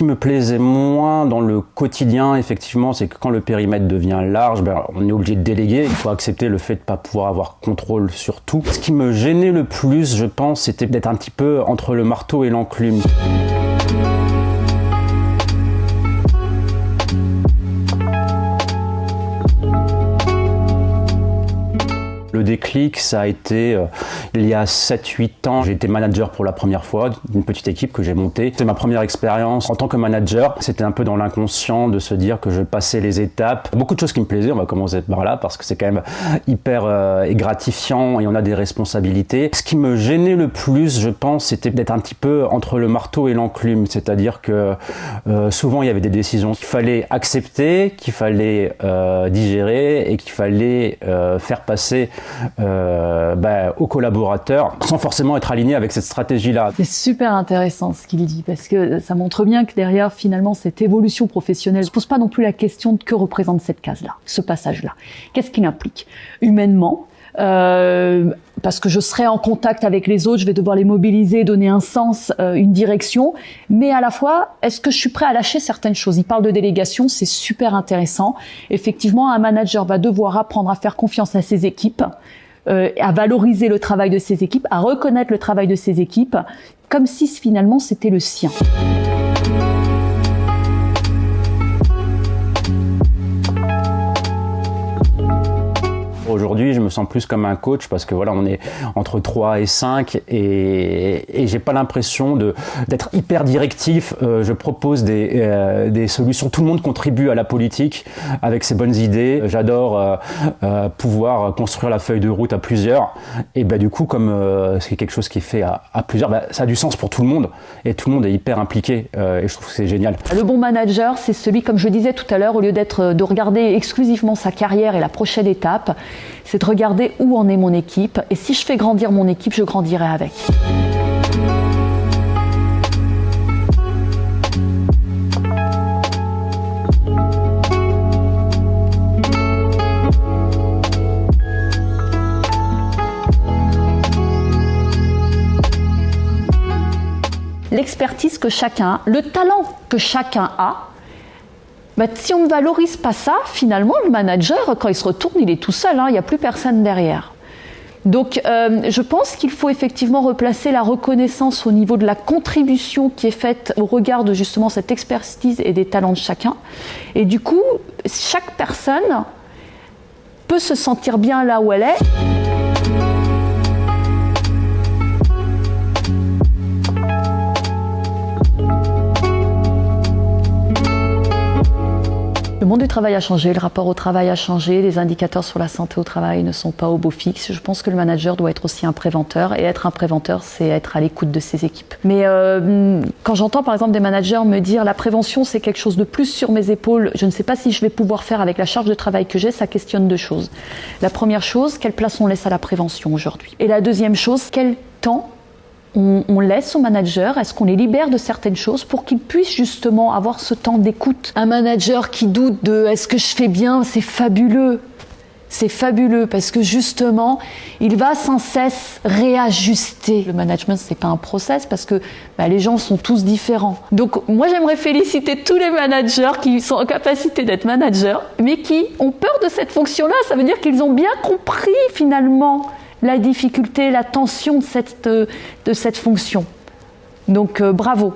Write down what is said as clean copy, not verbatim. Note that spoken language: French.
qui me plaisait moins dans le quotidien, effectivement, c'est que quand le périmètre devient large, on est obligé de déléguer. Il faut accepter le fait de ne pas pouvoir avoir contrôle sur tout. Ce qui me gênait le plus, je pense, c'était d'être un petit peu entre le marteau et l'enclume. Le déclic, ça a été il y a 7-8 ans. J'ai été manager pour la première fois d'une petite équipe que j'ai montée. C'est ma première expérience en tant que manager. C'était un peu dans l'inconscient de se dire que je passais les étapes. Beaucoup de choses qui me plaisaient, on va commencer par là, parce que c'est quand même hyper gratifiant et on a des responsabilités. Ce qui me gênait le plus, je pense, c'était d'être un petit peu entre le marteau et l'enclume. C'est-à-dire que souvent, il y avait des décisions qu'il fallait accepter, qu'il fallait digérer et qu'il fallait faire passer aux collaborateurs sans forcément être aligné avec cette stratégie-là. C'est super intéressant ce qu'il dit parce que ça montre bien que derrière finalement cette évolution professionnelle ne se pose pas non plus la question de que représente cette case-là, ce passage-là. Qu'est-ce qu'il implique humainement? Parce que je serai en contact avec les autres, je vais devoir les mobiliser, donner un sens, une direction, mais à la fois, est-ce que je suis prêt à lâcher certaines choses? Il parle de délégation, c'est super intéressant. Effectivement, un manager va devoir apprendre à faire confiance à ses équipes, à valoriser le travail de ses équipes, à reconnaître le travail de ses équipes, comme si finalement c'était le sien. Aujourd'hui, je me sens plus comme un coach parce que voilà, on est entre 3 et 5 et j'ai pas l'impression d'être hyper directif. Je propose des solutions. Tout le monde contribue à la politique avec ses bonnes idées. J'adore pouvoir construire la feuille de route à plusieurs. Et du coup, comme c'est quelque chose qui est fait à plusieurs, ça a du sens pour tout le monde et tout le monde est hyper impliqué et je trouve que c'est génial. Le bon manager, c'est celui, comme je disais tout à l'heure, au lieu de regarder exclusivement sa carrière et la prochaine étape, c'est de regarder où en est mon équipe et si je fais grandir mon équipe, je grandirai avec. L'expertise que chacun a, le talent que chacun a, si on ne valorise pas ça, finalement, le manager, quand il se retourne, il est tout seul, il n'y a plus personne derrière. Donc, je pense qu'il faut effectivement replacer la reconnaissance au niveau de la contribution qui est faite au regard de justement cette expertise et des talents de chacun. Et du coup, chaque personne peut se sentir bien là où elle est. Le monde du travail a changé, le rapport au travail a changé, les indicateurs sur la santé au travail ne sont pas au beau fixe. Je pense que le manager doit être aussi un préventeur et être un préventeur, c'est être à l'écoute de ses équipes. Mais quand j'entends par exemple des managers me dire la prévention c'est quelque chose de plus sur mes épaules, je ne sais pas si je vais pouvoir faire avec la charge de travail que j'ai, ça questionne deux choses. La première chose, quelle place on laisse à la prévention aujourd'hui? Et la deuxième chose, quel temps on laisse au manager, est-ce qu'on les libère de certaines choses pour qu'ils puissent justement avoir ce temps d'écoute? Un manager qui doute de est-ce que je fais bien, c'est fabuleux. C'est fabuleux parce que justement, il va sans cesse réajuster. Le management, c'est pas un process parce que les gens sont tous différents. Donc moi, j'aimerais féliciter tous les managers qui sont en capacité d'être managers, mais qui ont peur de cette fonction-là. Ça veut dire qu'ils ont bien compris finalement la difficulté, la tension de cette fonction. Donc bravo.